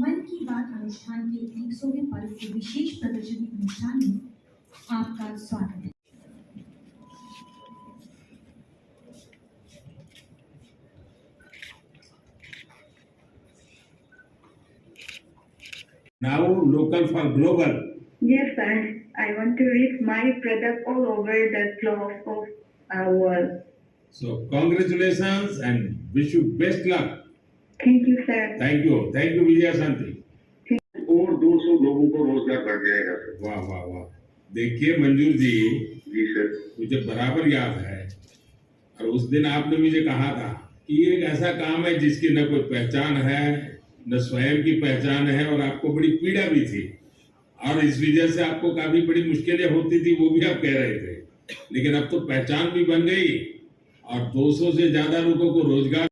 मन की बात अनुष्ठान के 100वें पर्व के विशेष प्रदर्शनी अनुष्ठान में आपका स्वागत है। Now local for global. Yes, sir. I want to reach my product all over the globe of our world. So congratulations and wish you best luck. Thank you, sir. Thank you Vijaya शांति। और 200 लोगों को रोजगार बढ़ जाएगा sir. वाह वाह वाह। देखिए मंजूर जी सर, मुझे बराबर याद है और उस दिन आपने मुझे कहा था कि ये एक ऐसा काम है जिसकी न कोई पहचान है न स्वयं की पहचान है और आपको बड़ी पीड़ा भी थी और इस वजह से आपको काफी बड़ी मुश्किलें होती थी, वो भी आप कह रहे थे, लेकिन अब तो पहचान भी बन गई और 200 से ज्यादा लोगों को रोजगार